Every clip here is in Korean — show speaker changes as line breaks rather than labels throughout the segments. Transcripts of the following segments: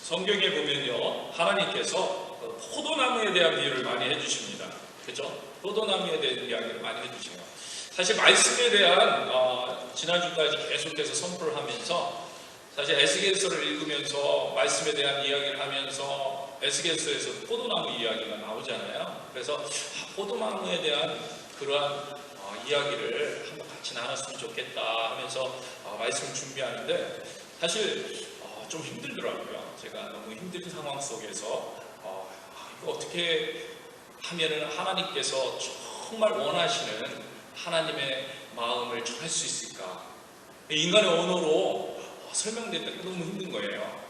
성경에 보면요, 하나님께서 포도나무에 대한 비유를 많이 해주십니다. 그죠? 포도나무에 대한 이야기를 많이 해주세요. 사실 말씀에 대한 지난주까지 계속해서 선포를 하면서 사실 에스겔서를 읽으면서 말씀에 대한 이야기를 하면서 에스겔서에서 포도나무 이야기가 나오잖아요. 그래서 포도나무에 대한 그러한 이야기를 한번 같이 나눴으면 좋겠다 하면서 말씀을 준비하는데 사실 좀 힘들더라고요. 제가 너무 힘든 상황 속에서 이거 어떻게 하면은 하나님께서 정말 원하시는 하나님의 마음을 전할 수 있을까? 인간의 언어로 설명되기가 너무 힘든 거예요.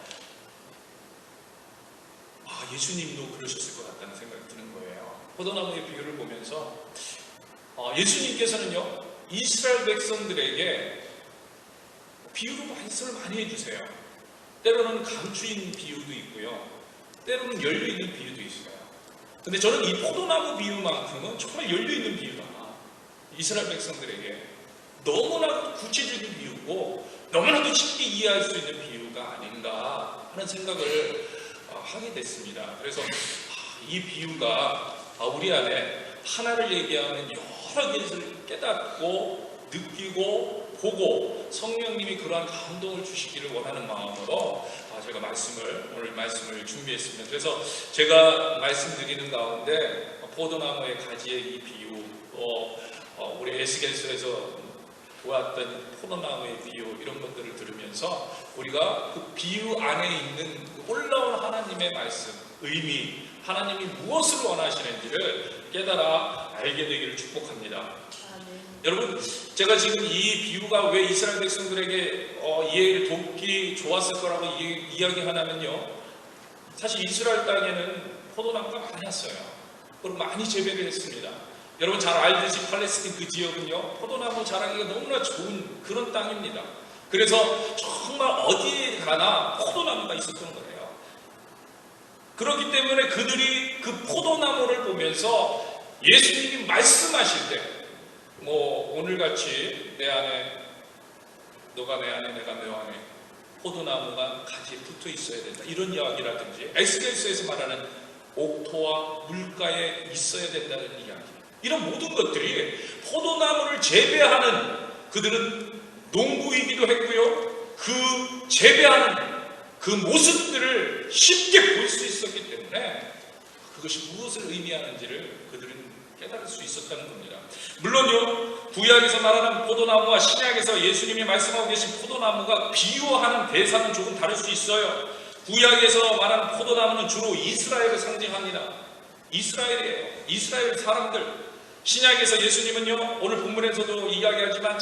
예수님도 그러셨을 것 같다는 생각이 드는 거예요. 포도나무의 비유를 보면서 예수님께서는요, 이스라엘 백성들에게 비유로 말씀을 많이 해주세요. 때로는 감추인 비유도 있고요, 때로는 열려있는 비유도 있어요. 근데 저는 이 포도나무 비유만큼은 정말 열려있는 비유다. 이스라엘 백성들에게 너무나도 구체적인 비유고 너무나도 쉽게 이해할 수 있는 비유가 아닌가 하는 생각을 하게 됐습니다. 그래서 이 비유가 우리 안에 하나를 얘기하는 여러 개를 깨닫고 느끼고 보고 성령님이 그러한 감동을 주시기를 원하는 마음으로 제가 오늘 말씀을 준비했습니다. 그래서 제가 말씀드리는 가운데 포도나무의 가지의 이 비유, 우리 에스겔서에서 보았던 포도나무의 비유, 이런 것들을 들으면서 우리가 그 비유 안에 있는 그 올라온 하나님의 말씀, 의미, 하나님이 무엇을 원하시는지를 깨달아 알게 되기를 축복합니다. 여러분, 제가 지금 이 비유가 왜 이스라엘 백성들에게 이해를 돕기 좋았을 거라고 이야기하냐면요, 사실 이스라엘 땅에는 포도나무가 많았어요. 그리고 많이 재배를 했습니다. 여러분 잘 알듯이 팔레스틴 그 지역은요, 포도나무 자라기가 너무나 좋은 그런 땅입니다. 그래서 정말 어디에 가나 포도나무가 있었던 거예요. 그렇기 때문에 그들이 그 포도나무를 보면서 예수님이 말씀하실 때, 오늘같이 내 안에, 너가 내 안에, 내가 너 안에 포도나무가 가지에 붙어 있어야 된다, 이런 이야기라든지 에스겔서에서 말하는 옥토와 물가에 있어야 된다는 이야기, 이런 모든 것들이 포도나무를 재배하는, 그들은 농부이기도 했고요, 그 재배하는 그 모습들을 쉽게 볼 수 있었기 때문에 그것이 무엇을 의미하는지를 그들은 깨달을 수 있었다는 겁니다. 물론요, 구약에서 말하는 포도나무와 신약에서 예수님이 말씀하고 계신 포도나무가 비유하는 대상은 조금 다를 수 있어요. 구약에서 말하는 포도나무는 주로 이스라엘을 상징합니다. 이스라엘이에요. 이스라엘 사람들. 신약에서 예수님은요, 오늘 본문에서도 이야기하지만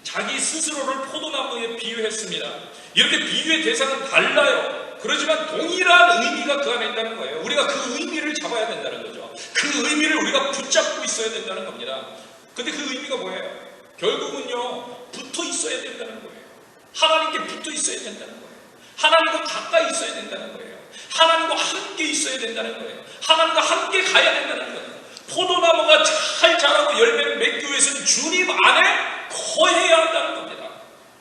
자기 스스로를 포도나무에 비유했습니다. 이렇게 비유의 대상은 달라요. 그렇지만 동일한 의미가 그 안에 있다는 거예요. 우리가 그 의미를 잡아야 된다는 거죠. 그 의미를 우리가 붙잡고 있어야 된다는 겁니다. 근데 그 의미가 뭐예요? 결국은요, 붙어 있어야 된다는 거예요. 하나님께 붙어 있어야 된다는 거예요. 하나님과 가까이 있어야 된다는 거예요. 하나님과 함께 있어야 된다는 거예요. 하나님과 함께 가야 된다는 거예요. 포도나무가 잘 자라고 열매를 맺기 위해서는 주님 안에 거해야 한다는 겁니다.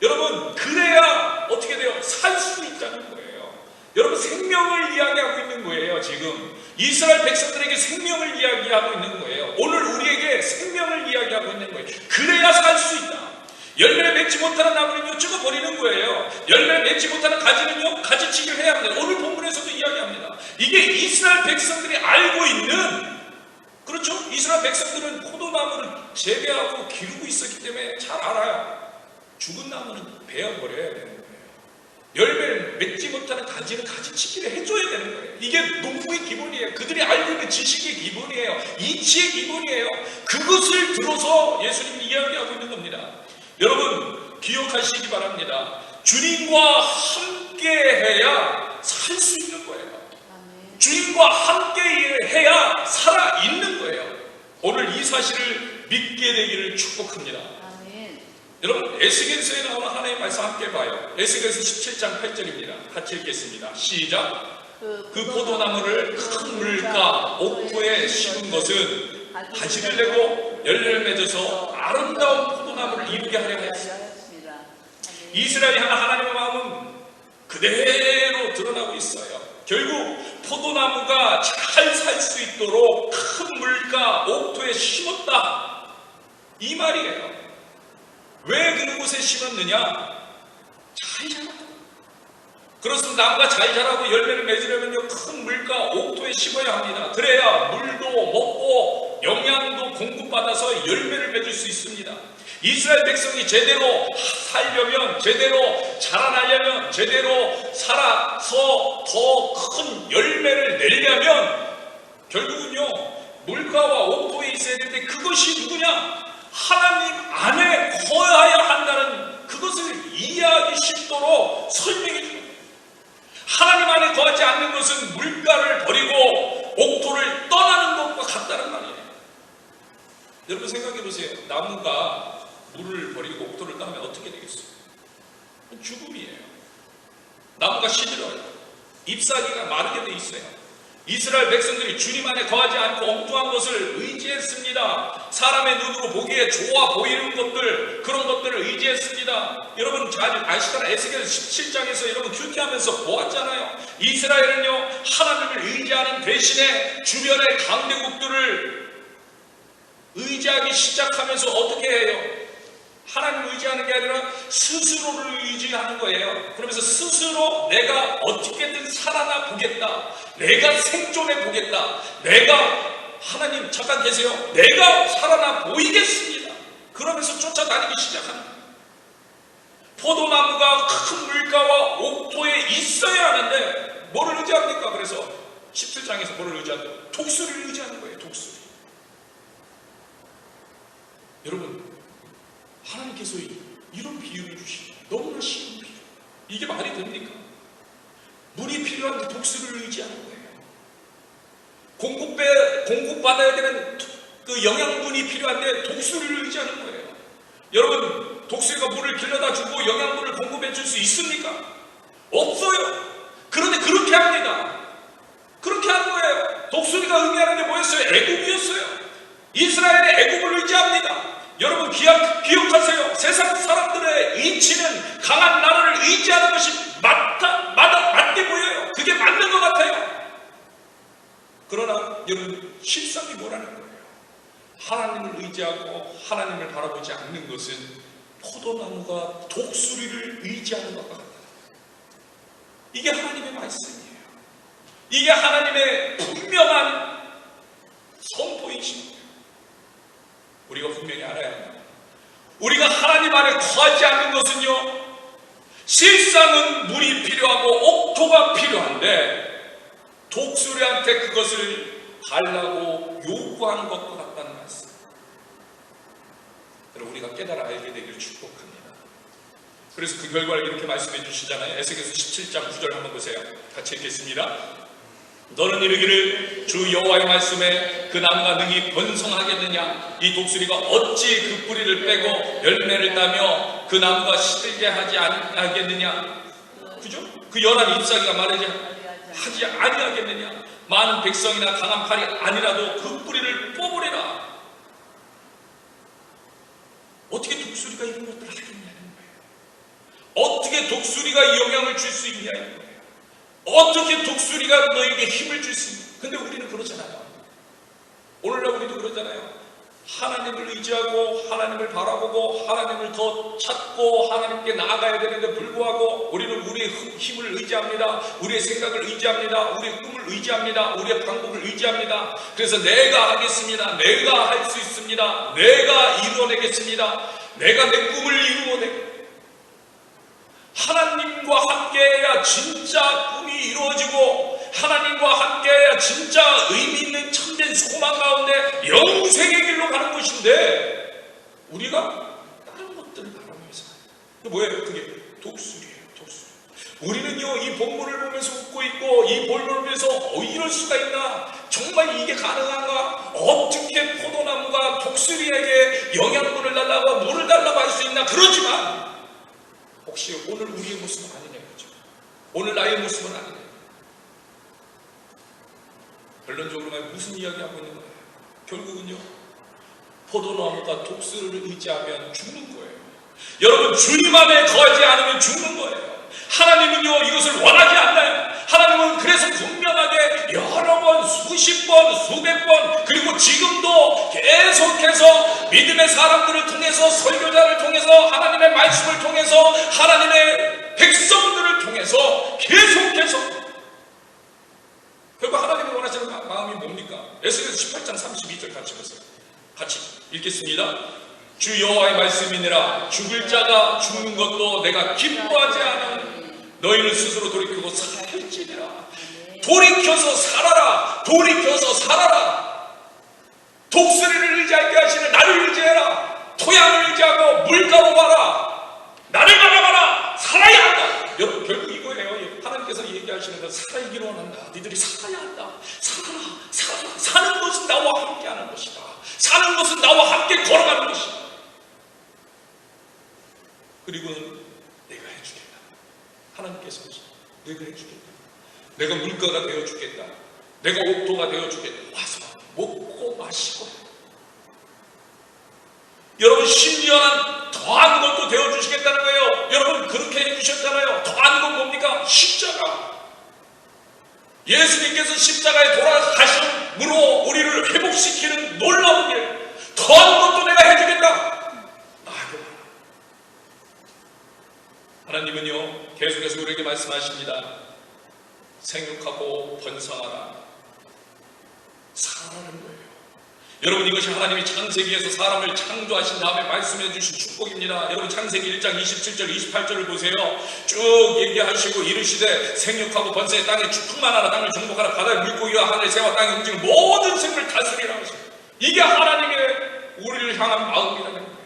여러분, 그래야 어떻게 돼요? 살 수 있다는 거예요. 여러분, 생명을 이야기하고 있는 거예요. 지금 이스라엘 백성들에게 생명을 이야기하고 있는 거예요. 오늘 우리에게 생명을 이야기하고 있는 거예요. 그래야 살 수 있다. 열매를 맺지 못하는 나무는요, 찍어버리는 거예요. 열매를 맺지 못하는 가지는요, 가지치기를 해야 합니다. 오늘 본문에서도 이야기합니다. 이게 이스라엘 백성들이 알고 있는, 그렇죠? 이스라엘 백성들은 포도나무를 재배하고 기르고 있었기 때문에 잘 알아요. 죽은 나무는 베어버려야 되는 거예요. 열매를 맺지 못하는 가지는 가지치기를 해줘야 되는 거예요. 이게 농부의 기본이에요. 그들이 알고 있는 지식의 기본이에요. 이치의 기본이에요. 그것을 들어서 예수님이 이야기하고 있는 겁니다. 여러분, 기억하시기 바랍니다. 주님과 함께 해야 살 수 있는 거예요. 주님과 함께 해야 살아있는 거예요. 오늘 이 사실을 믿게 되기를 축복합니다. 아멘. 여러분, 에스겔서에 나오는 하나님의 말씀 함께 봐요. 에스겔서 17장 8절입니다. 같이 읽겠습니다. 시작. 그 포도나무를 큰 물가 옥토에 심은 것은 가지를 내고 열매를 맺어서 아름다운 포도나무를 이루게 하려 했습니다. 이스라엘이 하는 하나님의 마음은 그대로 드러나고 있어요. 결국 포도나무가 잘 살 수 있도록 큰 물가 옥토에 심었다, 이 말이에요. 왜 그곳에 심었느냐? 잘 자라고. 그렇습니다. 나무가 잘 자라고 열매를 맺으려면요, 큰 물가 옥토에 심어야 합니다. 그래야 물도 먹고 영양도 공급받아서 열매를 맺을 수 있습니다. 이스라엘 백성이 제대로 살려면, 제대로 자라나려면, 제대로 살아서 더 큰 열매를 내려면 결국은요, 물가와 옥토에 있어야 되는데, 그것이 누구냐? 하나님 안에 거해야 한다는 그것을 이해하기 쉽도록 설명해 줍니다. 하나님 안에 거하지 않는 것은 물가를 버리고 옥토를 떠나는 것과 같다는 말이에요. 여러분 생각해 보세요. 나무가 물을 버리고 옥토를 떠나면 어떻게 되겠어요? 죽음이에요. 나무가 시들어요. 잎사귀가 마르게 돼 있어요. 이스라엘 백성들이 주님 안에 거하지 않고 엉뚱한 것을 의지했습니다. 사람의 눈으로 보기에 좋아 보이는 것들, 그런 것들을 의지했습니다. 여러분 잘 아시잖아요. 에스겔 17장에서 여러분 큐티하면서 보았잖아요. 이스라엘은요, 하나님을 의지하는 대신에 주변의 강대국들을 의지하기 시작하면서 어떻게 해요? 하나님을 의지하는 게 아니라 스스로를 의지하는 거예요. 그러면서 스스로 내가 어떻게든 살아나 보겠다, 내가 생존해 보겠다, 내가, 하나님 잠깐 계세요, 내가 살아나 보이겠습니다. 그러면서 쫓아다니기 시작합니다. 포도나무가 큰 물가와 옥토에 있어야 하는데 뭐를 의지합니까? 그래서 17장에서 뭐를 의지하는? 독수리를 의지하는 거예요. 독수리. 여러분, 하나님께서 이런 비유를 주시죠. 너무나 쉬운 비유. 이게 말이 됩니까? 물이 필요한데 독수리를 의지하는 거예요. 공급받아야 되는 그 영양분이 필요한데 독수리를 의지하는 거예요. 여러분, 독수리가 물을 길러다 주고 영양분을 공급해 줄 수 있습니까? 없어요. 그런데 그렇게 합니다. 그렇게 하는 거예요. 독수리가 의미하는 게 뭐였어요? 애굽이었어요. 이스라엘의 애굽을 의지합니다. 여러분 기억하세요. 세상 사람들의 이치는 강한 나라를 의지하는 것이 맞게 보여요. 그게 맞는 것 같아요. 그러나 여러분, 실상이 뭐라는 거예요? 하나님을 의지하고 하나님을 바라보지 않는 것은 포도나무가 독수리를 의지하는 것과 같다. 이게 하나님의 말씀이에요. 이게 하나님의 분명한 선포이십니다. 우리가 분명히 알아야 합니다. 우리가 하나님 안에 거하지 않는 것은요, 실상은 물이 필요하고 옥토가 필요한데 독수리한테 그것을 달라고 요구하는 것과 같다는 말씀. 여러분, 우리가 깨달아 알게 되기를 축복합니다. 그래서 그 결과를 이렇게 말씀해 주시잖아요. 에스겔서 17장 9절 한번 보세요. 같이 읽겠습니다. 너는 이르기를 주 여호와의 말씀에 그 나무가 능히 번성하겠느냐? 이 독수리가 어찌 그 뿌리를 빼고 열매를 따며 그 나무가 시들게 하지 아니하겠느냐? 그죠? 그 연한 잎사귀가 마르지 하지 아니하겠느냐? 많은 백성이나 강한 팔이 아니라도 그 뿌리를 뽑으리라. 어떻게 독수리가 이런 것들을 하겠냐는 거예요. 어떻게 독수리가 이 영향을 줄 수 있냐는 거예요. 어떻게 독수리가 너에게 힘을 줄 수 있냐? 근데 우리는 그러잖아요. 오늘날 우리도 그러잖아요. 하나님을 의지하고 하나님을 바라보고 하나님을 더 찾고 하나님께 나아가야 되는데 불구하고 우리는 우리의 힘을 의지합니다. 우리의 생각을 의지합니다. 우리의 꿈을 의지합니다. 우리의 방법을 의지합니다. 그래서 내가 하겠습니다. 내가 할 수 있습니다. 내가 이루어내겠습니다. 내가 내 꿈을 이루어내겠습니다. 하나님과 함께해야 진짜 꿈이 이루어지고 하나님과 함께해야 진짜 의미 있는 참된 소망 가운데 영생의 길로 가는 것인데 우리가 다른 것들을 바라보면서 그게 뭐예요? 그게 독수리예요. 독수리. 우리는요, 이 본문을 보면서 웃고 있고 이 본문을 보면서 이럴 수가 있나? 정말 이게 가능한가? 어떻게 포도나무가 독수리에게 영양분을 달라고 물을 달라고 할 수 있나? 그러지만 혹시 오늘 우리의 모습은 아니냐, 그죠? 오늘 나의 모습은 아니냐. 결론적으로 무슨 이야기하고 있는 거예요? 결국은요, 포도나무가 독수리를 의지하면 죽는 거예요. 여러분, 주님 안에 거하지 않으면 죽는 거예요. 하나님은요, 이것을 원하지 않나요? 하나님은 그래서 분명하게 여러 번, 수십 번, 수백 번, 그리고 지금도 계속해서 믿음의 사람들을 통해서, 설교자를 통해서, 하나님의 말씀을 통해서, 하나님의 백성들을 통해서 계속해서, 결국 하나님이 원하시는 마음이 뭡니까? 에스겔서 18장 32절 같이 보세요. 같이 읽겠습니다. 주 여호와의 말씀이니라. 죽을 자가 죽는 것도 내가 기뻐하지 않아. 너희는 스스로 돌이키고 살지니라. 돌이켜서 살아라. 돌이켜서 살아라. 독수리를 의지하게 하시는 나를 의지해라. 토양을 의지하고 물가로 봐라. 나를 바라봐라. 살아야 한다. 여러분, 결국 이거예요. 하나님께서 얘기하시는 건 살아있기로 원한다. 너희들이 살아야 한다. 살아라. 살아라. 사는 것은 나와 함께 하는 것이다. 사는 것은 나와 함께 걸어가는 것이다. 그리고는 내가 해주겠다. 하나님께서 내가 해주겠다. 내가 물가가 되어주겠다. 내가 옥토가 되어주겠다. 와서 먹고 마시고. 여러분, 심지어는 더한 것도 되어주시겠다는 거예요. 여러분, 그렇게 해주셨잖아요. 더한 건 뭡니까? 십자가. 예수님께서 십자가에 돌아가심으로 우리를 회복시키는 놀라운 일. 더한 것도 내가 해주겠다. 하나님은요, 계속해서 우리에게 말씀하십니다. 생육하고 번성하라. 살아라는 거예요. 여러분, 이것이 하나님이 창세기에서 사람을 창조하신 다음에 말씀해 주신 축복입니다. 여러분, 창세기 1장 27절 28절을 보세요. 쭉 얘기하시고 이르시되 생육하고 번성해 땅에 충만하라. 땅을 정복하라. 바다의 물고기와 하늘의 새와 땅에 움직이는 모든 생물을 다스리라 하십니다. 이게 하나님의 우리를 향한 마음이라는 거예요.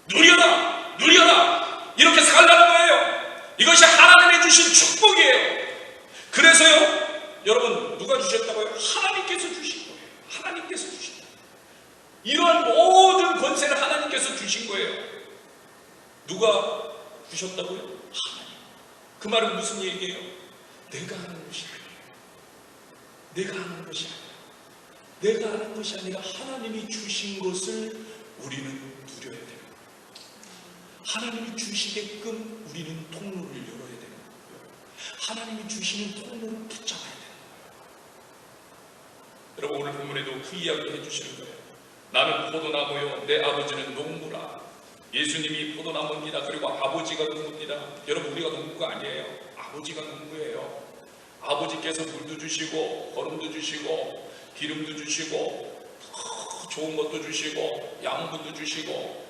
누려라. 누려라. 이렇게 살라는 거예요. 이것이 하나님이 주신 축복이에요. 그래서요, 여러분, 누가 주셨다고요? 하나님께서 주신 거예요. 하나님께서 주신 거예요. 이러한 모든 권세를 하나님께서 주신 거예요. 누가 주셨다고요? 하나님. 그 말은 무슨 얘기예요? 내가 하는 것이 아니에요. 내가 하는 것이 아니에요. 내가 하는 것이 아니라 하나님이 주신 것을 우리는 누려야 돼요. 하나님이 주시게끔 우리는 통로를 열어야 되는 거예요. 하나님이 주시는 통로를 붙잡아야 되는 거예요. 여러분, 오늘 본문에도 그 이야기 해주시는 거예요. 나는 포도나무요, 내 아버지는 농부라. 예수님이 포도나무입니다. 그리고 아버지가 농부입니다. 여러분, 우리가 농부가 아니에요. 아버지가 농부예요. 아버지께서 물도 주시고 거름도 주시고 기름도 주시고 좋은 것도 주시고 양분도 주시고.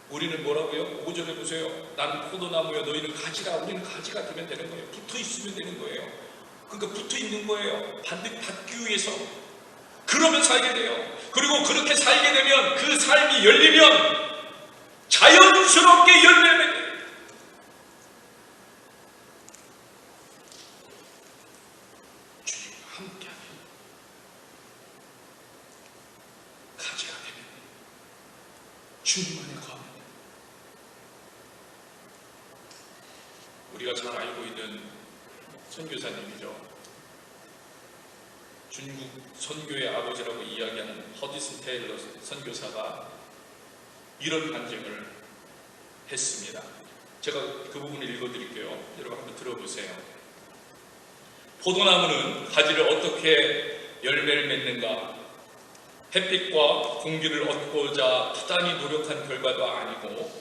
우리는 뭐라고요? 5절에 보세요. 나는 포도나무여, 너희는 가지라. 우리는 가지가 되면 되는 거예요. 붙어 있으면 되는 거예요. 그러니까 붙어 있는 거예요. 받기 위해서. 그러면 살게 돼요. 그리고 그렇게 살게 되면 그 삶이 열리면 자연스럽게 열매를 맺어요. 주님과 함께하면 가지가 되면 주님 안에 거하면 우리가 잘 알고 있는 선교사님이죠. 중국 선교의 아버지라고 이야기하는 허디슨 테일러 선교사가 이런 간증을 했습니다. 제가 그 부분을 읽어드릴게요. 여러분 한번 들어보세요. 포도나무는 가지를 어떻게 열매를 맺는가? 햇빛과 공기를 얻고자 부단히 노력한 결과도 아니고,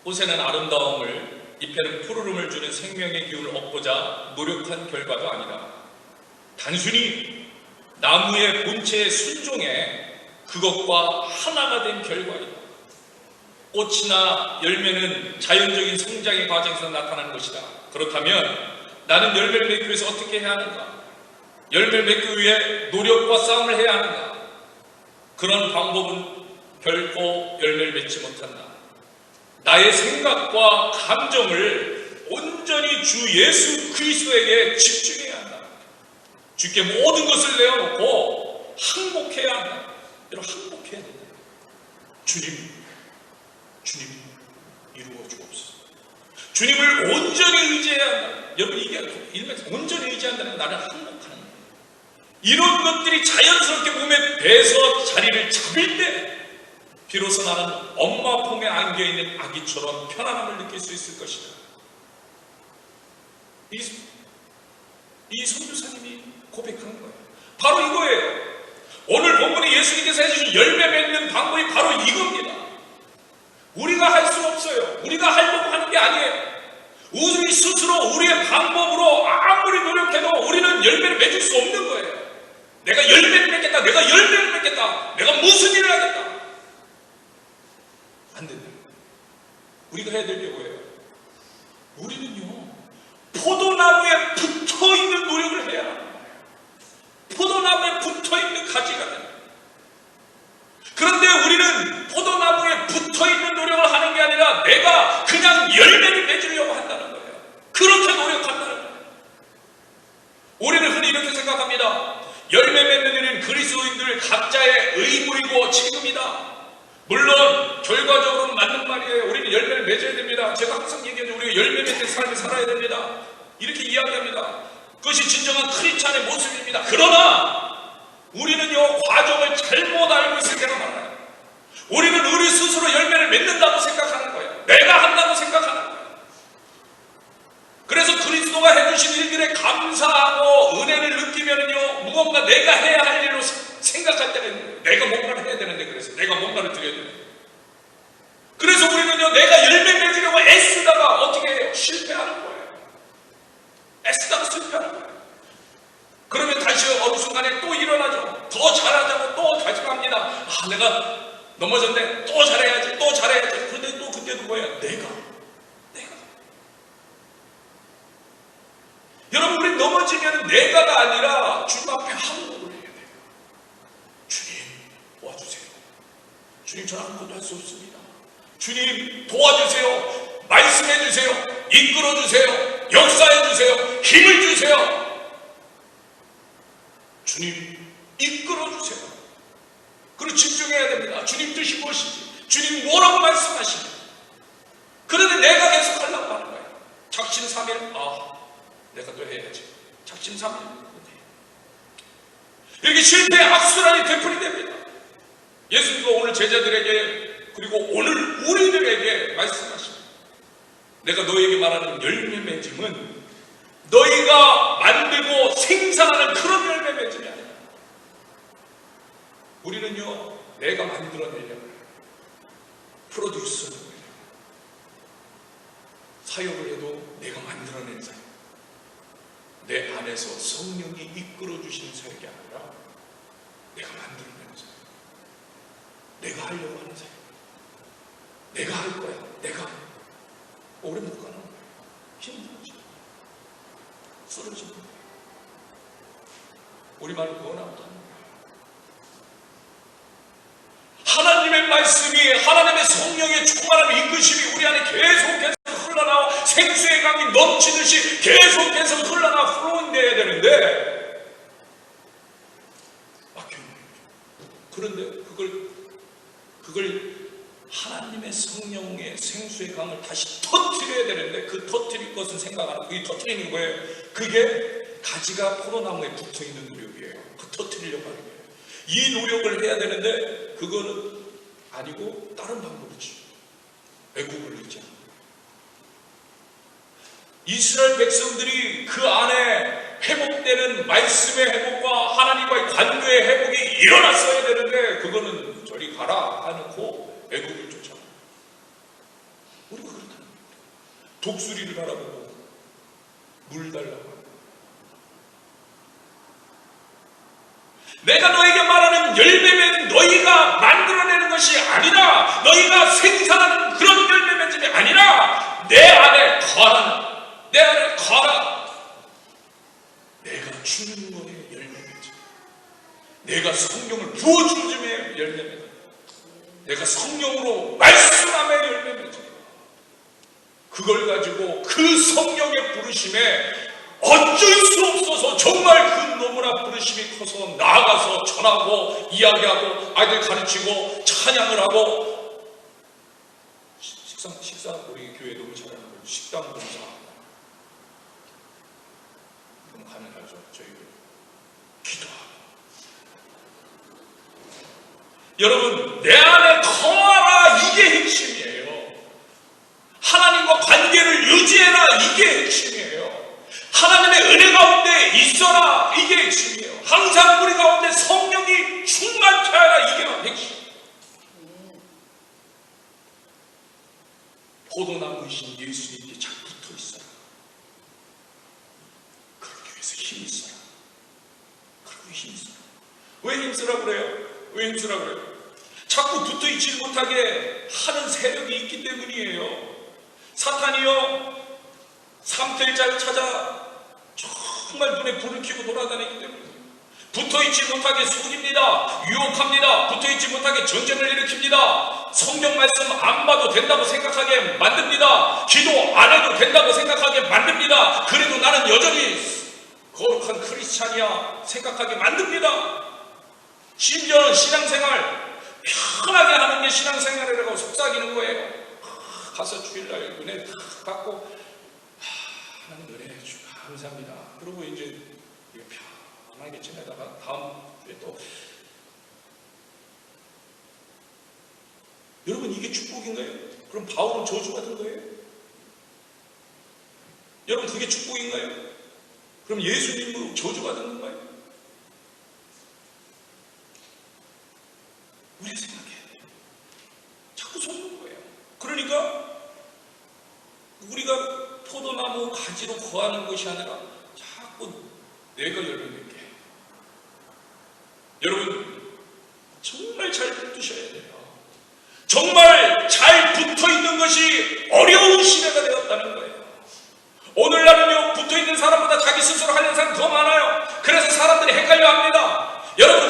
꽃에는 아름다움을, 잎에는 푸르름을 주는 생명의 기운을 얻고자 노력한 결과도 아니다. 단순히 나무의 본체에 순종해 그것과 하나가 된 결과이다. 꽃이나 열매는 자연적인 성장의 과정에서 나타나는 것이다. 그렇다면 나는 열매를 맺기 위해서 어떻게 해야 하는가? 열매를 맺기 위해 노력과 싸움을 해야 하는가? 그런 방법은 결코 열매를 맺지 못한다. 나의 생각과 감정을 온전히 주 예수 그리스도에게 집중해야 한다. 주께 모든 것을 내어놓고 항복해야 한다. 여러분, 항복해야 된다. 주님 이루어 주옵소서. 주님을 온전히 의지해야 한다. 여러분, 이게 일면에서 온전히 의지한다는 건 나를 항복하는 거예요. 이런 것들이 자연스럽게 몸에 배서 자리를 잡을 때 비로소 나는 엄마 품에 안겨있는 아기처럼 편안함을 느낄 수 있을 것이다. 이 선교사님이 고백한 거예요. 바로 이거예요. 오늘 본문에 예수님께서 해주신 열매 맺는 방법이 바로 이겁니다. 우리가 할 수 없어요. 우리가 하려고 하는 게 아니에요. 우리 스스로 우리의 방법으로 아무리 노력해도 우리는 열매를 맺을 수 없는 거예요. 내가 열매를 맺겠다. 내가 열매를 맺겠다. 내가 무슨 일을 하겠다. 안 된다. 우리가 해야 될 게 뭐예요? 우리는요, 포도나무에 붙어있는 노력을 해야 합니다. 포도나무에 붙어있는 가지가 됩니다. 그런데 우리는 포도나무에 붙어있는 노력을 하는 게 아니라 내가 그냥 열매를 맺으려고 한다는 거예요. 그렇게 노력한다는 거예요. 우리는 흔히 이렇게 생각합니다. 열매 맺는 일은 그리스도인들 각자의 의무이고 책임이다. 물론 결과적으로는 맞는 말이에요. 우리는 열매를 맺어야 됩니다. 제가 항상 얘기하죠. 우리가 열매 맺는 삶을 살아야 됩니다. 이렇게 이야기합니다. 그것이 진정한 크리스찬의 모습입니다. 그러나 우리는요, 과정을 잘못 알고 있을 때가 많아요. 우리는 우리 스스로 열매를 맺는다고 생각하는 거예요. 내가 한다고 생각하는 거예요. 그래서 그리스도가 해주신 일들에 감사하고 은혜를 느끼면요, 무언가 내가 해야 할 일로 생각할 때가 있는 거예요. 내가 뭔가를 해야 되는데, 그래서 내가 뭔가를 드려야 되는데. 그래서 우리는요, 내가 열매 맺으려고 애쓰다가 어떻게 해요? 실패하는 거예요. 애쓰다가 실패하는 거예요. 그러면 다시 어느 순간에 또 일어나죠. 더 잘하자고 또 다짐합니다. 아, 내가 넘어졌네. 또 잘해야지. 또 잘해야지. 그런데 또 그때도 뭐예요? 내가. 여러분, 우리 넘어지면 내가가 아니라 주님 앞에 항복을 해야 돼요. 주님, 도와주세요. 주님, 저는 아무것도 할 수 없습니다. 주님, 도와주세요. 말씀해 주세요. 이끌어 주세요. 역사해 주세요. 힘을 주세요. 주님, 이끌어 주세요. 그리고 집중해야 됩니다. 주님 뜻이 무엇인지, 주님 뭐라고 말씀하시는지. 그런데 내가 계속 하려고 하는 거예요. 작심삼일, 내가 또 해야지. 작심삼일. 이렇게 실패의 악순환이 되풀이 됩니다. 예수님도 오늘 제자들에게, 그리고 오늘 우리들에게 말씀하십니다. 내가 너에게 말하는 열매 맺음은 너희가 만들고 생산하는 그런 열매 맺음이 아니야. 우리는요, 내가 만들어내려고 해요. 프로듀스를 해요. 사역을 해도 내가 만들어낸 사역. 내 안에서 성령이 이끌어주시는 사역이 아니라 내가 만들어내는 사역. 내가 하려고 하는 사역. 내가 할 거야. 내가. 오래 못 가는 거예요. 힘들어져. 쓰러지는 거예요. 우리말로 번아웃 하는 거예요. 하나님의 말씀이, 하나님의 성령의 충만한 이끄심이 우리 안에 계속해서 흘러나와 생수의 강이 넘치듯이 계속해서 흘러나와 플로잉돼야 되는데 막혀있는 거죠. 그런데 그걸 하나님의 성령의 생수의 강을 다시 터뜨려야 되는데, 그 터뜨릴 것은 생각하는, 그게 터뜨리는 거예요. 그게 가지가 포도나무에 붙어있는 노력이에요. 그 터뜨리려고 하는 거예요. 이 노력을 해야 되는데 그거는 아니고 다른 방법이지. 애국을 넣지 않는 거예요. 이스라엘 백성들이 그 안에 회복되는 말씀의 회복과 하나님과의 관계의 회복이 일어났어야 되는데 그거는 저리 가라 하놓고 애국을 쫓아가요. 우리가 그렇다는 겁니다. 독수리를 바라보고 물 달라고 합니다. 내가 너에게 말하는 열매는 너희가 만들어내는 것이 아니라, 너희가 생산하는 그런 열매 맺음이 아니라 내 안에 거하라. 내 안에 거하라. 내가 주는 거에 열매 맺음. 내가 성령을 부어주음에 열매 맺음. 내가 성령으로 말씀함에 열매 맺음. 그걸 가지고 그 성령의 부르심에 어쩔 수 없어서 정말 그 너무나 부르심이 커서 나아가서 전하고 이야기하고 아이들 가르치고 찬양을 하고, 식사 우리 교회 너무 잘하는 거예요. 식당 봉사. 그럼 가능하죠. 저희들 기도하고. 여러분, 내 안에 거하라, 이게 핵심이에요. 하나님과 관계를 유지해라, 이게 핵심이에요. 있어라. 이게 핵심이에요. 항상 우리 가운데 성령이 충만케 하라. 이게 핵심. 포도나무이신 예수님께 잘 붙어 있어라. 그러기 위해서 힘이 있어라. 그리고 힘이 있어라. 왜 힘쓰라 그래요? 왜 힘쓰라 그래요? 자꾸 붙어 있지 못하게 하는 세력이 있기 때문이에요. 사탄이요, 삼태자를 찾아 정말 눈에 불을 켜고 돌아다니기 때문에 붙어있지 못하게 속입니다. 유혹합니다. 붙어있지 못하게 전쟁을 일으킵니다. 성경 말씀 안 봐도 된다고 생각하게 만듭니다. 기도 안 해도 된다고 생각하게 만듭니다. 그래도 나는 여전히 거룩한 크리스찬이야 생각하게 만듭니다. 심지어는 신앙생활 편하게 하는 게 신앙생활이라고 속삭이는 거예요. 가서 주일날 은혜 받고 하나님 은혜 주가 감사합니다. 그리고 이제 편하게 지내다가 다음 주에 또 여러분 이게 축복인가요? 그럼 바울은 저주받은 거예요? 여러분 그게 축복인가요? 그럼 예수님으로 저주받은 건가요? 우리가 생각해야 돼요. 자꾸 속는 거예요. 그러니까 우리가 포도나무 가지로 거하는 것이 아니라 자꾸 내가 열매맺게. 여러분 정말 잘 붙으셔야 돼요. 정말 잘 붙어있는 것이 어려운 시대가 되었다는 거예요. 오늘날은요 붙어있는 사람보다 자기 스스로 하려는 사람이 더 많아요. 그래서 사람들이 헷갈려합니다. 여러분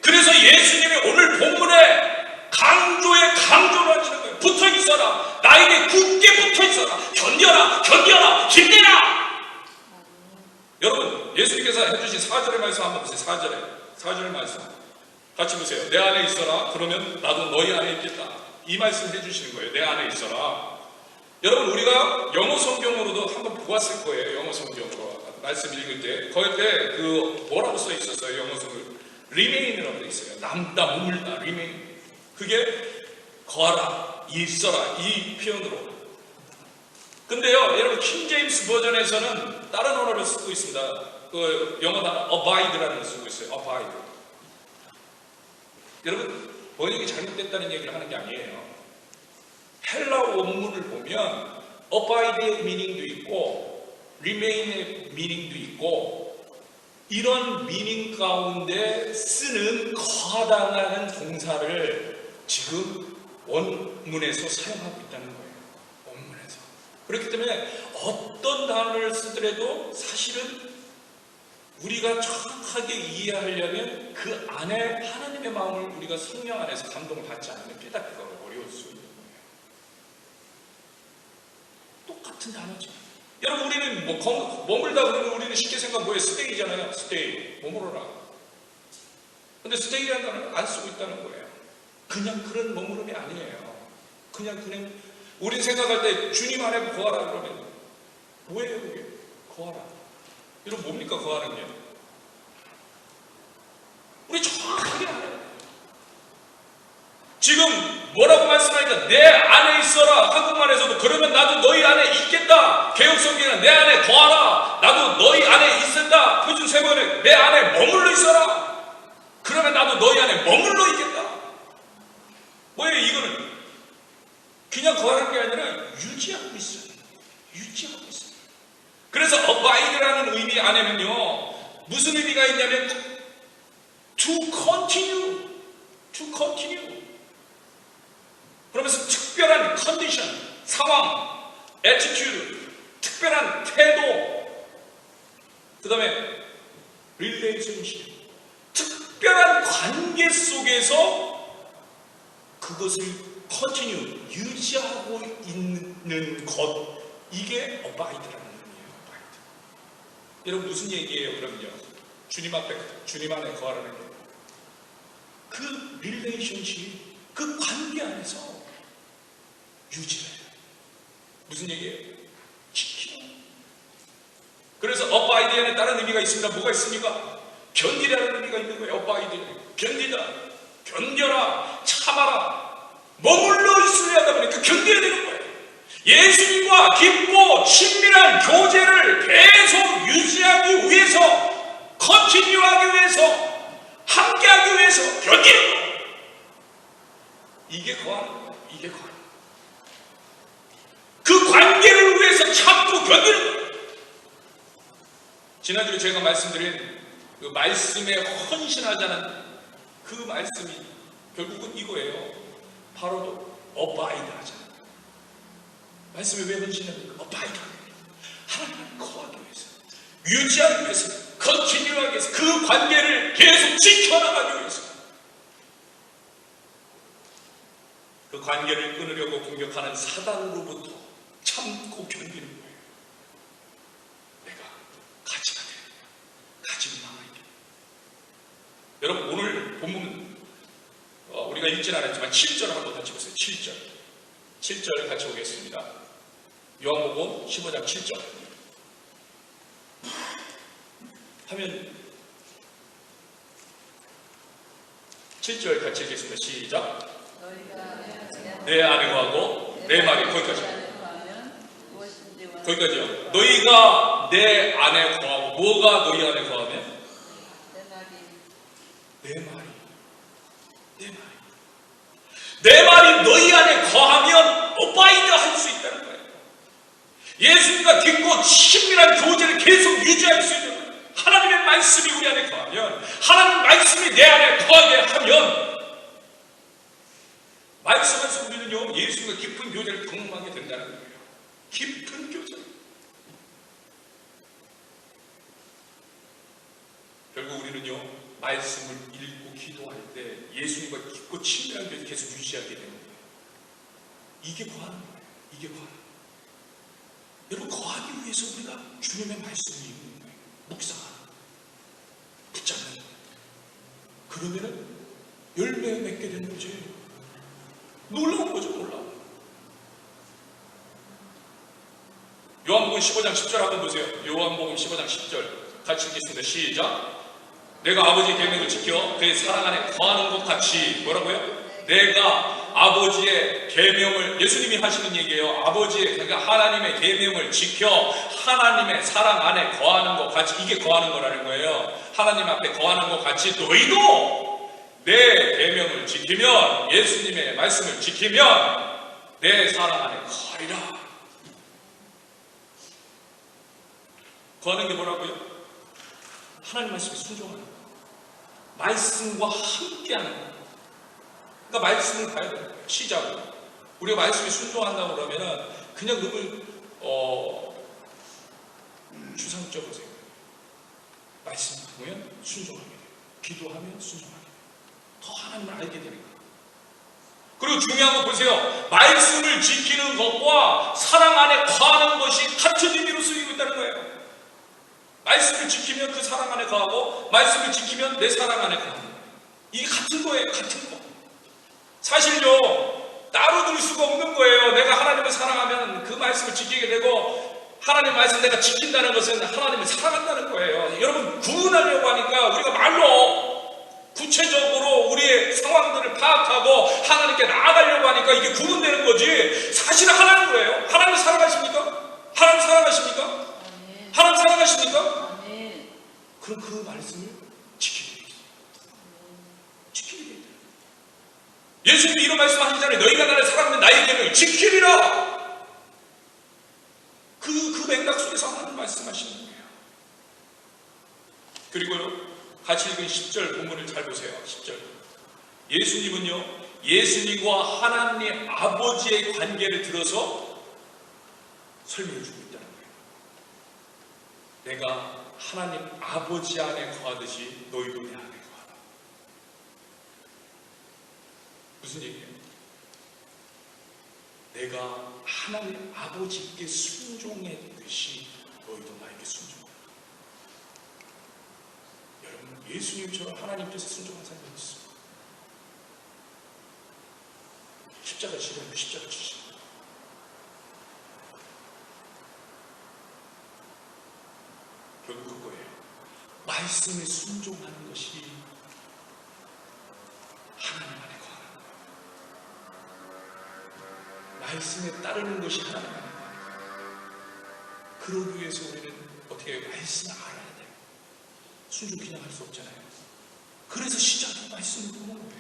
그래서 예수님이 오늘 본문에 강조에 강조를 하시는 거예요. 붙어있어라. 나에게 굳게 붙어있어라. 견뎌라. 힘내라. 여러분 예수님께서 해주신 4절의 말씀 한번 보세요. 4절의 말씀 같이 보세요. 내 안에 있어라. 그러면 나도 너희 안에 있겠다. 이 말씀 해주시는 거예요. 내 안에 있어라. 여러분 우리가 영어 성경으로도 한번 보았을 거예요. 영어 성경으로 말씀 읽을 때 거기 때 뭐라고 써 있었어요. 영어 성경 remain이라고 돼 있어요. 남다 머물다 remain. 그게 거하라, 있어라 이 표현으로. 근데요 여러분 킹제임스 버전에서는 다른 언어를 쓰고 있습니다. 그 영어 단어 abide라는 걸 쓰고 있어요. abide. 여러분 번역이 잘못됐다는 얘기를 하는 게 아니에요. 헬라어 원문을 보면 abide의 미닝도 있고 remain의 미닝도 있고 이런 미닝 가운데 쓰는 거하다라는 동사를 지금 원문에서 사용하고 있다는 거예요. 원문에서. 그렇기 때문에 어떤 단어를 쓰더라도 사실은 우리가 정확하게 이해하려면 그 안에 하나님의 마음을 우리가 성령 안에서 감동을 받지 않으면 깨닫기가 어려울 수 있는 거예요. 똑같은 단어죠. 여러분 우리는 머물다 그러면 우리는 쉽게 생각 뭐예요? 스테이잖아요. 스테이. 머무러라. 근데 스테이라는 단어는 안 쓰고 있다는 거예요. 그냥 그런 머무름이 아니에요. 그냥 우리 생각할 때 주님 안에 거하라 그러면 뭐예요 그게? 거하라. 여러분 뭡니까 거하는 게? 우리 정확하게 알아야 돼요. 지금 뭐라고 말씀하니까 내 안에 있어라. 한국말에서도 그러면 나도 너희 안에 있겠다. 개혁성경은 내 안에 거하라. 나도 너희 안에 있는다. 표준 세번에 내 안에 머물러 있어라. 그러면 나도 너희 안에 머물러 있겠다. 뭐예요 이거는? 그냥 거하는 게 아니라 유지하고 있어요. 유지하고 있어요. 그래서 abide라는 의미 안에는요 무슨 의미가 있냐면 to continue. 그러면서 특별한 컨디션, 상황, attitude, 특별한 태도, 그 다음에 relationship, 특별한 관계 속에서 그것을 continue, 유지하고 있는 것, 이게 abide라는 의미예요. abide. 여러분 무슨 얘기예요 그러면요? 주님 앞에, 주님 안에 거하라는 게 그 relationship, 그 관계 안에서 유지를 해요. 무슨 얘기예요? 지키는. 그래서 abide에는 다른 의미가 있습니다. 뭐가 있습니까? 견디라는 의미가 있는 거예요. abide. 견디다. 견뎌라. 참아라. 머물러 있으려 하다 보니까 견뎌야 되는 거예요. 예수님과 깊고 친밀한 교제를 계속 유지하기 위해서 견디는 거. 이게 거하는 거예요. 이게 거하는 거예요. 그 관계를 위해서 참고 견디는 거예요. 지난주에 제가 말씀드린 그 말씀에 헌신하자는 그 말씀이 결국은 이거예요. 바로 어바이드 하자. 말씀에 왜 헌신합니까? 어바이드. 하나님을 거하기 위해서, 유지하기 위해서, 컨티뉴하기 위해서, 그 관계를 계속 지켜나가기 위해서. 그 관계를 끊으려고 공격하는 사단으로부터 참고 견디는 거예요. 내가 가치가 되는 거예요. 가지고 남아야 돼요. 여러분, 오늘 본문 우리가 읽진 않았지만 7절 한번 같이 보세요. 7절 같이 보겠습니다. 요한복음 15장 7절. 하면 7절 같이 읽겠습니다. 시작. 내 안에 거하고 내 말이 거기까지요. 너희가 내 안에 거하고, 뭐가 너희 안에 거하면? 내 말이 너희 안에 거하면 어바이드 할 수 있다는 거예요. 예수님과 깊고 친밀한 교제를 계속 유지할 수 있는 거예요. 하나님의 말씀이 우리 안에 거하면, 하나님의 말씀이 내 안에 거하게 하면, 말씀에서 우리는요, 예수님과 깊은 교제를 경험하게 된다는 거예요. 깊은 교제. 결국 우리는요, 말씀을 읽고 기도할 때 예수님과 깊고 친밀한 교제를 계속 유지하게 되는 거예요. 이게 거하는 거예요. 이게 거하는 거예요. 여러분, 거하기 위해서 우리가 주님의 말씀을 읽는 거예요. 묵상하는 거예요. 붙잡는 거예요. 그러면은 열매 맺게 되는 거지. 놀라운 거죠, 놀라운. 요한복음 15장 10절 한번 보세요. 요한복음 15장 10절 같이 읽겠습니다. 시작. 내가 아버지의 계명을 지켜 그의 사랑 안에 거하는 것 같이, 뭐라고요? 내가 아버지의 계명을, 예수님이 하시는 얘기예요. 아버지의, 그러니까 하나님의 계명을 지켜 하나님의 사랑 안에 거하는 것 같이, 이게 거하는 거라는 거예요. 하나님 앞에 거하는 것 같이 너희도 내 계명을 지키면, 예수님의 말씀을 지키면 내 사랑 안에 거하리라. 거하는 게 뭐라고요? 하나님 말씀에 순종하는 거예요. 말씀과 함께하는 거예요. 그러니까 말씀을 봐야 돼요. 시작으로. 우리가 말씀에 순종한다고 그러면은 그냥 그걸 추상적으로 생각해요. 말씀 보면 순종하게 돼요. 기도하면 순종하게 돼요. 더 하나님을 알게 되니까. 그리고 중요한 거 보세요. 말씀을 지키는 것과 사랑 안에 거하는 것이 같은 의미로 쓰이고 있다는 거예요. 말씀을 지키면 그 사랑 안에 거하고, 말씀을 지키면 내 사랑 안에 거하는 거예요. 이게 같은 거예요. 같은 거. 사실요, 따로 둘 수가 없는 거예요. 내가 하나님을 사랑하면 그 말씀을 지키게 되고, 하나님 말씀 내가 지킨다는 것은 하나님을 사랑한다는 거예요. 여러분, 구원하려고 하니까 우리가 말로 구체적으로 우리의 상황들을 파악하고 하나님께 나아가려고 하니까 이게 구분되는 거지, 사실은 하나님 거예요. 하나님 사랑하십니까? 하나님 사랑하십니까? 하나님 사랑하십니까? 그럼 그 말씀을 지키게 돼 있어요. 지키게 돼 있어요. 예수님이 이런 말씀 하시잖아요. 너희가 나를 사랑하면 나의 계명을 지키리라. 그 맥락 속에서 하나님 말씀하시는 거예요. 그리고요, 같이 읽은 10절 본문을 잘 보세요. 10절. 예수님은요, 예수님과 하나님 아버지의 관계를 들어서 설명해 주고 있다는 거예요. 내가 하나님 아버지 안에 거하듯이 너희도 내 안에 거하라. 무슨 얘기예요? 내가 하나님 아버지께 순종했듯이 너희도 나에게 순종하라. 여러분, 예수님처럼 하나님께서 순종한 사람이 있습니다. 십자가 지르고 십자가 주시고, 결국 그거예요. 말씀에 순종하는 것이 하나님 안에 거하는 거예요. 말씀에 따르는 것이 하나님 안에 거하는 거예요. 그러기 위해서 우리는 어떻게 해요? 말씀을 알아야 돼요. 순종 그냥 할 수 없잖아요. 그래서 시작은 말씀을 보는 거예요.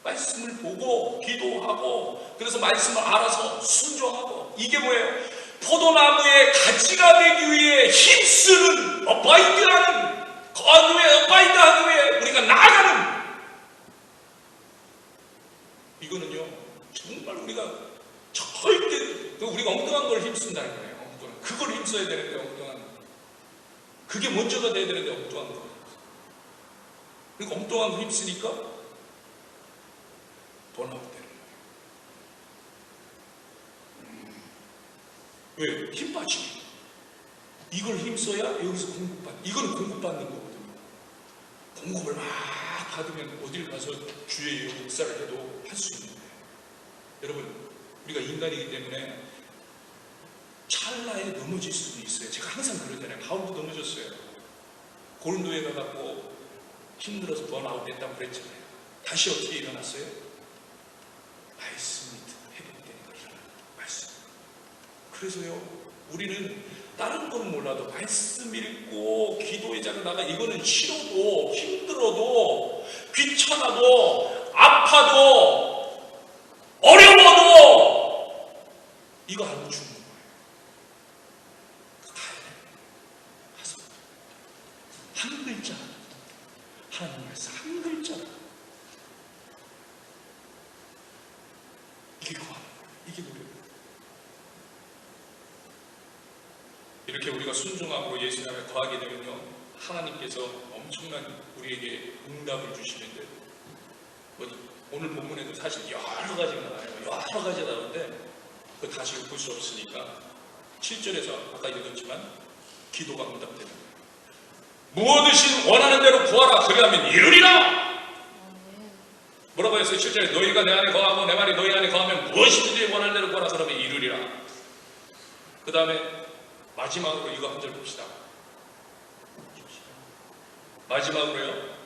말씀을 보고 기도하고, 그래서 말씀을 알아서 순종하고. 이게 뭐예요? 포도나무의 가지가 되기 위해 힘쓰는, 어바이드하는, 거하기 위해, 어바이드하기 위해 우리가 나아가는, 이거는요 정말 우리가 절대, 우리가 엉뚱한 걸 힘쓴다는 거예요. 엉뚱한, 그걸 힘써야 되는데 엉뚱한 거. 그게 먼저가 돼야 되는데 엉뚱한 거. 그러니까 엉뚱한 거 힘쓰니까 번아웃 되는 거예요. 왜? 힘 빠지기. 이걸 힘써야 여기서 공급받는, 이건 공급받는 거거든요. 공급을 막 받으면 어딜 가서 주의 역사를 해도 할 수 있는 거예요. 여러분, 우리가 인간이기 때문에 찰나에 넘어질 수도 있어요. 제가 항상 그러잖아요. 바울도 넘어졌어요. 고린도에 가갖고 힘들어서 번아웃 됐다고 그랬잖아요. 다시 어떻게 일어났어요? 말씀이 회복되니까 일어나는 말씀. 그래서요, 우리는 다른 거는 몰라도 말씀 읽고 기도의 자리에 나가, 이거는 싫어도 힘들어도 귀찮아도 아파도 어려워도 이거 알고 죽는 거예요. 가야 돼. 가서 한 글자, 하나님 말씀 한 글자, 이게 구하는 거예요. 이게 노래. 이렇게 우리가 순종하고 예수 이름에 거하게 되면요, 하나님께서 엄청난 우리에게 응답을 주시는데, 오늘 본문에도 사실 여러 가지가 나와요. 여러 가지가 나오는데 그거 다시 볼 수 없으니까 7절에서 아까 읽었지만 기도가 응답되는 거예요. 무엇이든 원하는 대로 구하라, 그리하면 이루리라. 뭐라고 했어요? 7절에 너희가 내 안에 거하고 내 말이 너희 안에 거하면 무엇이든지 원하는 대로 구하라, 그러면 이루리라. 그 다음에 마지막으로 이거 한 절 봅시다. 마지막으로요,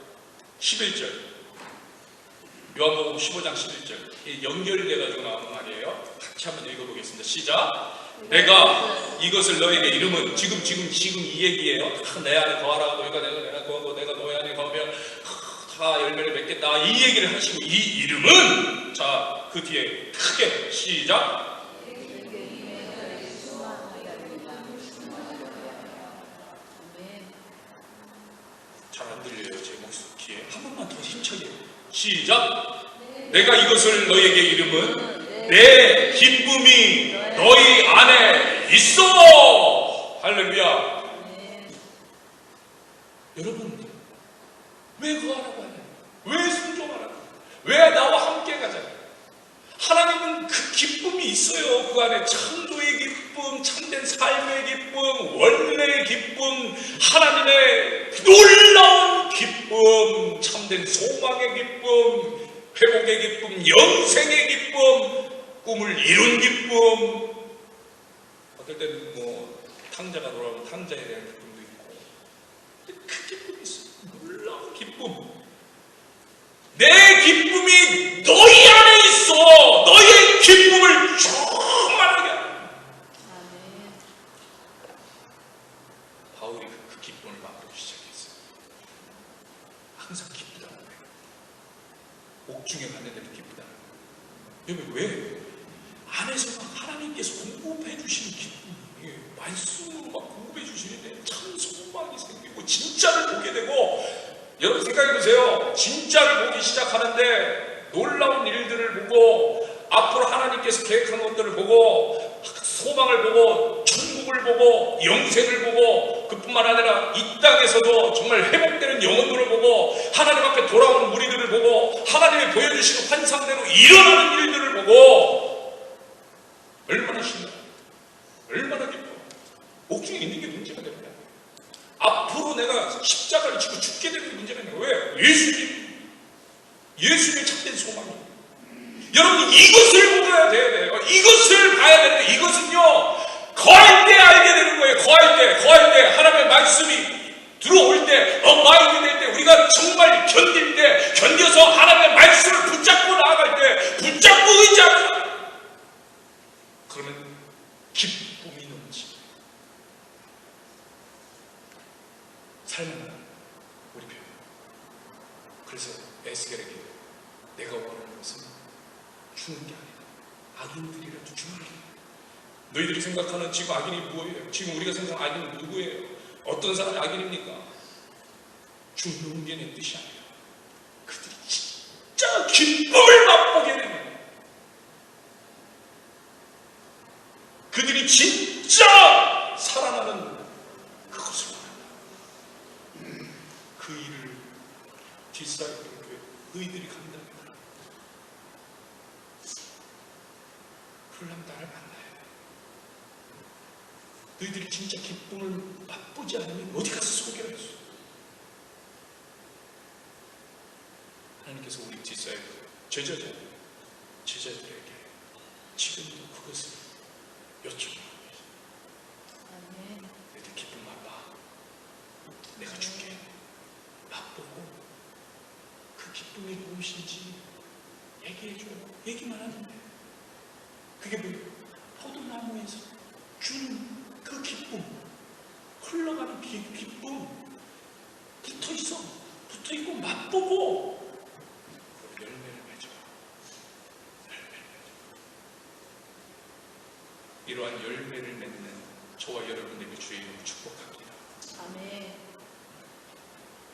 11절. 요한복음 15장 11절. 연결돼가지고 나오는 말이에요. 같이 한번 읽어보겠습니다. 시작. 내가 이것을 너에게 이름은, 지금 이 얘기예요. 내 안에 거하라. 너희가 내 안에 거하고 내가 너희 안에 거하면 다 열매를 맺겠다. 이 얘기를 하시고, 이 이름은, 자, 그 뒤에 크게 시작. 잘 안 들려요, 제 목소리 귀에. 한 번만 더 힘차게 시작. 내가 이것을 너에게 이름은 내 기쁨이 너희 안에 있어. 할렐루야. 여러분, 왜 거하라고 하냐? 왜 순종하라고? 왜 나와 함께 가잖아요? 하나님은 그 기쁨이 있어요. 그 안에 창조의 기쁨, 참된 삶의 기쁨, 원래의 기쁨, 하나님의 놀라운 기쁨, 참된 소망의 기쁨, 회복의 기쁨, 영생의 기쁨, 꿈을 이룬 기쁨. 어떨 때는 탕자가 돌아오면 탕자에 대한 기쁨도 있고, 그 기쁨이 있어요. 놀라운 기쁨. 내 기쁨이 너희 안에 있어. 너희의 기쁨을 충만하게 하라. 바울이 그 기쁨을 말하기 시작했어요. 항상 기쁘다는 거예요. 옥중에 갔는데도 기쁘다는 거예요. 여러분, 왜? 안에서 하나님께서 공급해 주시는 기쁨이, 말씀으로 막 공급해 주시는데 참 소망이 생기고 진짜를 보게 되고, 여러분 생각해보세요. 진짜를 보기 시작하는데 놀라운 일들을 보고, 앞으로 하나님께서 계획한 것들을 보고, 소망을 보고, 천국을 보고, 영생을 보고, 그뿐만 아니라 이 땅에서도 정말 회복되는 영혼들을 보고, 하나님 앞에 돌아오는 무리들을 보고, 하나님이 보여주시는 환상대로 일어나는 일들을 보고, 얼마나 신나, 얼마나 기뻐. 옥중에 있는 게 문제가 됩니다. 앞으로 내가 십자가를 지고 죽게 되는 게 문제가 아니라, 왜? 예수님의 참된 소망이. 여러분, 이것을 보아야 돼요. 이것을 봐야 되는데, 이것은요, 거할 때 알게 되는 거예요. 거할 때 하나님의 말씀이 들어올 때, 어바이드 될 때, 우리가 정말 견딜 때, 견뎌서 하나님의 말씀을 붙잡고 나아갈 때, 붙잡고 의지하고, 그러면 기쁨이 넘치. 살만한 우리 편. 그래서 에스겔에게 내가 원하는 것은 죽는 게 아니다. 악인들이라도 죽는 게 아니다. 너희들이 생각하는 지금 악인이 뭐예요? 지금 우리가 생각하는 악인은 누구예요? 어떤 사람이 악인입니까? 죽는 게 내 뜻이 아니라 그들이 진짜 기쁨을 맛보게 되는 거예요. 그들이 진짜 살아나는 그것을 원한다. 그 일을 디스라엘의 교회 너희들이 간다면 그러려면 나를 만나야 돼. 너희들이 진짜 기쁨을 맛보지 않으면 어디 가서 소개할 수 있어. 하나님께서 우리 디스라엘 제자들에게 지금도 그것을 여쭤보고 너희들 기쁨 맛봐. 내가 줄게. 맛보고 그 기쁨이 무엇인지 얘기해줘요. 얘기만 하는데 그게 뭐예요? 포도나무에서 주는 그 기쁨, 흘러가는 기쁨 붙어있고 맛보고 열매를 맺어. 이러한 열매를 맺는 저와 여러분들에게 주의 이름으로 축복합니다.
아멘.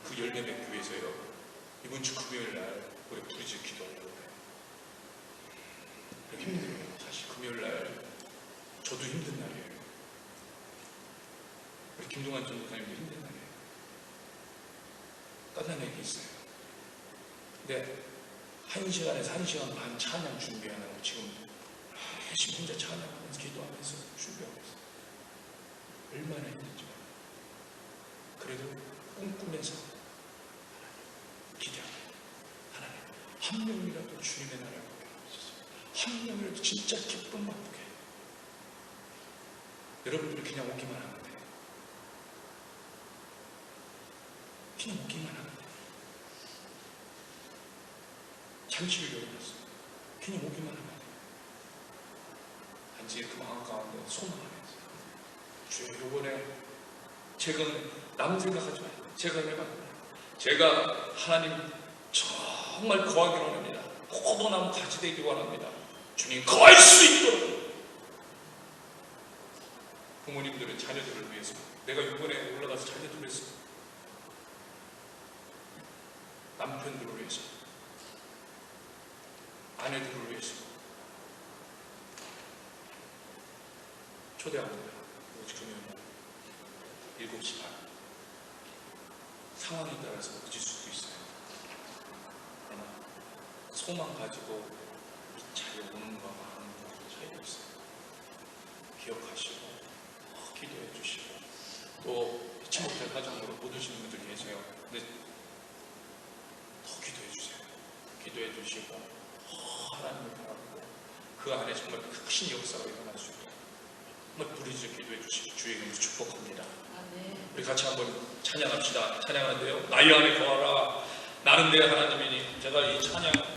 그 열매 맺기 위해서요, 이번 주 금요일 날 우리 부르짖어 기도하려고 해요. 힘들어요. 사실 금요일 날 저도 힘든 날이에요. 우리 김동환 전도사님도 힘든 날이에요. 끝난 얘기 있어요. 근데 1시간에서 1시간 반 찬양 준비하느라고 지금 열심히 혼자 찬양하면서 기도하면서 준비하고 있어요. 얼마나 힘든지. 그래도 꿈꾸면서 기대합니다. 하나님, 한 명이라도 주님의 나라를 보게 하옵소서. 한 명이라도 진짜 기쁨 맛보게. 여러분들이 그냥 오기만 하면 돼요. 그냥 오기만 하면 돼요. 잔치를 열어놨어요. 그냥 오기만 하면 돼요. 단지 그 마음 가운데 소망하면서 주여, 요번에 제가 남 생각하지 마요. 제가 해봤는데 제가 하나님 정말 거하기를 원합니다. 포도나무 같이 되기 원합니다. 주님 거할 수 있도록. 부모님들은 자녀들을 위해서, 내가 이번에 올라가서 자녀들을 위해서, 남편들을 위해서, 아내들을 위해서 초대합니다. 오직 금요일날 7시 반. 상황에 따라서 늦을 수도 있어요. 그러나 소망 가지고 이 자리에 오는 거와 마는 거와 차이가 있어요. 기억하시고 기도해 주시고, 또 잊지 못할 가정으로 못 오시는 분들 계세요. 근데 더 기도해 주세요. 기도해 주시고 하나님을 바라보고 그 안에 정말 크신 역사가 일어날 수 있도록 정말 부르짖어 기도해 주시고 주의 이름으로 축복합니다. 우리 같이 한번 찬양합시다. 찬양하는데요, 나의 안에 거하라. 나는 내 하나님이니. 제가 이 찬양